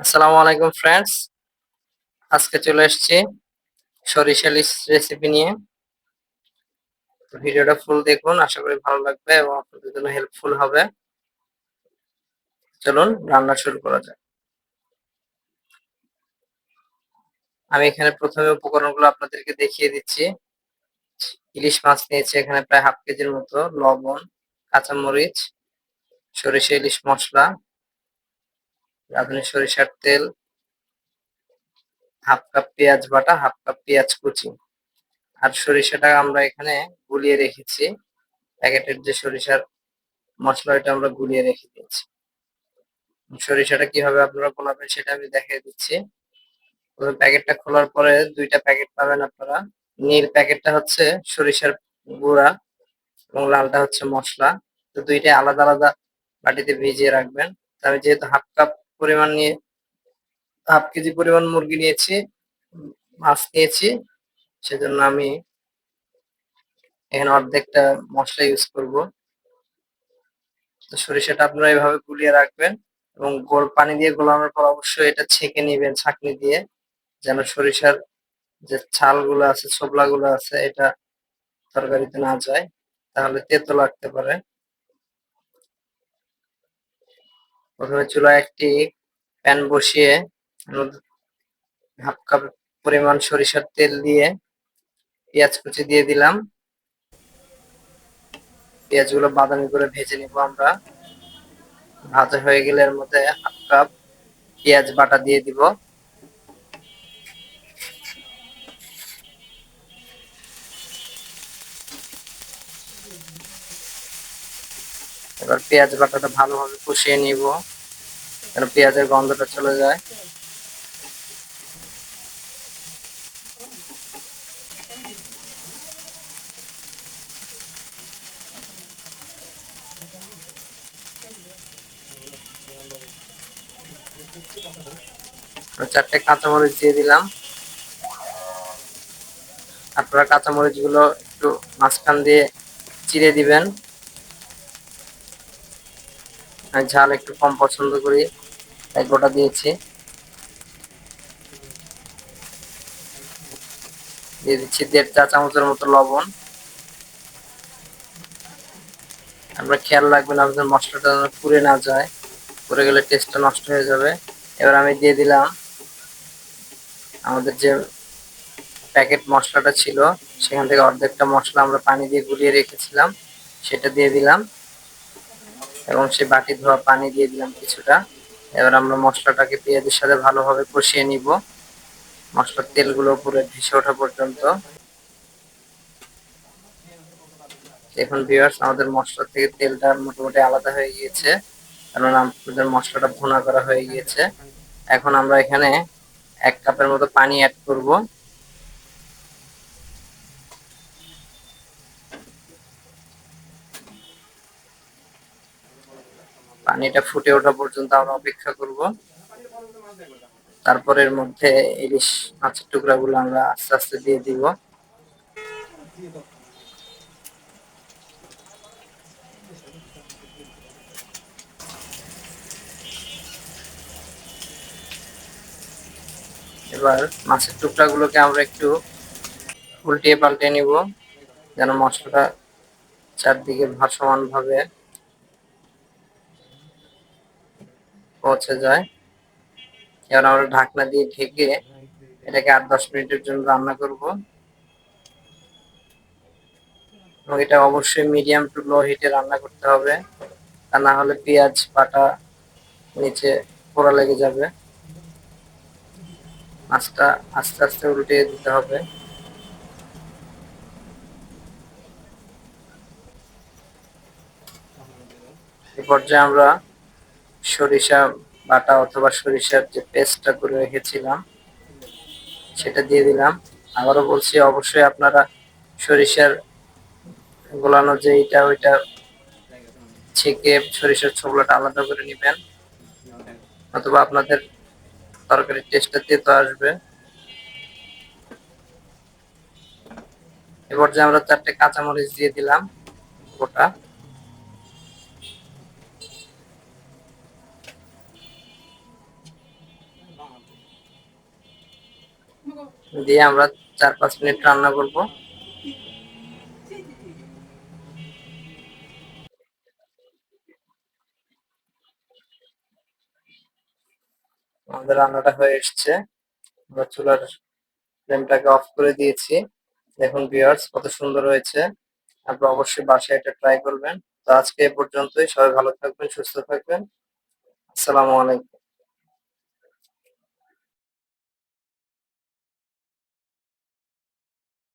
আসসালামু আলাইকুম ফ্রেন্ডস। আজকে চলে এসেছি সরিষা ইলিশ রেসিপি নিয়ে। তো ভিডিওটা ফুল দেখুন, আশা করি ভালো লাগবে এবং আপনাদের জন্য হেল্পফুল হবে। চলুন রান্না শুরু করা যাক। আমি এখানে প্রথমে উপকরণগুলো আপনাদেরকে দেখিয়ে দিচ্ছি। ইলিশ মাছ নিয়েছি এখানে প্রায় হাফ কেজির মতো, লবণ, কাঁচামরিচ, সরিষা ইলিশ মশলা, রাঁধুনি সরিষার তেল, হাফ কাপ পেঁয়াজ বাটা, হাফ কাপ পেঁয়াজ কুচি। আর সরিষাটা আমরা এখানে গুলিয়ে রেখেছি, প্যাকেটের যে সরিষার মশলা এটা আমরা গুলিয়ে রেখে দিয়েছি। সরিষাটা কিভাবে আপনারা বানাবেন সেটা আমি দেখিয়ে দিচ্ছি। প্যাকেটটা খোলার পরে দুইটা প্যাকেট পাবেন আপনারা। নীল প্যাকেটটা হচ্ছে সরিষার গুঁড়া এবং লালটা হচ্ছে মশলা। তো দুইটাই আলাদা আলাদা বাটিতে ভিজিয়ে রাখবেন। আমি যেহেতু হাফ কেজি পরিমাণ মুরগি নিয়েছি, মাছ নিয়েছি, সেজন্য আমি এখানে অর্ধেকটা মশলা ইউজ করব। তো সরিষাটা আপনারা এভাবে গুলিয়ে রাখবেন এবং পানি দিয়ে গোলানোর পর অবশ্যই এটা ছেঁকে নিবেন ছাঁকনি দিয়ে, যেন সরিষার যে ছালগুলো আছে, ছোবলাগুলো আছে, এটা তরকারিতে না যায়, তাহলে তেতো লাগতে পারে। প্রথমে চুলায় একটি প্যান বসিয়ে হাফ কাপ পরিমাণ সরিষার তেল দিয়ে পেঁয়াজ কুচি দিয়ে দিলাম। পেঁয়াজগুলো বাদামি করে ভেজে নিব আমরা। ভাজা হয়ে গেলে এর মধ্যে হাফ কাপ পেঁয়াজ বাটা দিয়ে দিব। এবার পেঁয়াজ বাটাটা ভালোভাবে কষিয়ে নিব, যেন পেঁয়াজের গন্ধটা চলে যায়। চারটে কাঁচামরিচ দিয়ে দিলাম। আপনারা কাঁচামরিচ গুলো একটু মাঝখান দিয়ে চিড়ে দিবেন। আমি ঝাল একটু কম পছন্দ করি, তাই গোটা দিয়েছি। দিয়ে দিচ্ছি 1.5 চা চামচের মতো লবণ। আমরা খেয়াল রাখবেন আপনাদের মশলাটা যেন পুড়ে না যায়, পুড়ে গেলে টেস্টটা নষ্ট হয়ে যাবে। এবার আমি দিয়ে দিলাম আমাদের যে প্যাকেট মশলাটা ছিল, সেখান থেকে অর্ধেকটা মশলা আমরা পানি দিয়ে গুলিয়ে রেখেছিলাম, সেটা দিয়ে দিলাম এবং সেই বাটি ধোয়া পানি দিয়ে দিলাম কিছুটা। এবার আমরা মশলাটাকে পেঁয়াজের সাথে ভালোভাবে কষিয়ে নিব, মশলার তেলগুলো পুরো ভেসে ওঠা পর্যন্ত। এখন ভিউয়ার্স, আমাদের মশলা থেকে তেলটা মোটামুটি আলাদা হয়ে গিয়েছে, কারণ আমাদের মশলাটা ভুনা করা হয়ে গিয়েছে। এখন আমরা এখানে 1 কাপের মতো পানি অ্যাড করব। পানিটা ফুটে ওঠা পর্যন্ত আমরা অপেক্ষা করব। তারপর এর মধ্যে ইলিশ মাছের টুকরাগুলো আমরা আস্তে আস্তে দিয়ে দিব। এবার মাছের টুকরাগুলোকে আমরা একটু উল্টিয়ে পাল্টে নিব, যেন মশলাটা চারদিকে সমান ভাবে পৌঁছে যায়। এবার আমরা ঢাকনা দিয়ে ঢেকে এটাকে 8-10 মিনিটের জন্য রান্না করব এবং এটা অবশ্যই মিডিয়াম টু লো হিটে রান্না করতে হবে, তা না হলে পেঁয়াজ বাটা নিচে পোড়া লেগে যাবে। মাছটা আস্তে আস্তে উল্টে দিতে হবে। এই পর্যায়ে আমরা সরিষা বাটা অথবা সরিষার যে পেস্টটা করে রেখেছিলাম সেটা দিয়ে দিলাম। আবারও বলছি, অবশ্যই আপনারা সরিষার গোলানো যে ওইটা ছেঁকে সরিষার ছোবলাটা আলাদা করে নেবেন, অথবা আপনাদের তরকারির টেস্টটা তেতো আসবে। এবার যে আমরা 4টে কাঁচামরিচ দিয়ে দিলাম গোটা। দিয়ে আমরা 4-5 মিনিট রান্না করব। আমাদের রান্নাটা হয়ে এসছে, আমরা চুলার ফ্লেমটাকে অফ করে দিয়েছি। দেখুন ভিউয়ার্স কত সুন্দর হয়েছে, আপনারা অবশ্যই বাসায় এটা ট্রাই করবেন। তো আজকে এ পর্যন্তই, সবাই ভালো থাকবেন, সুস্থ থাকবেন। আসসালামু আলাইকুম।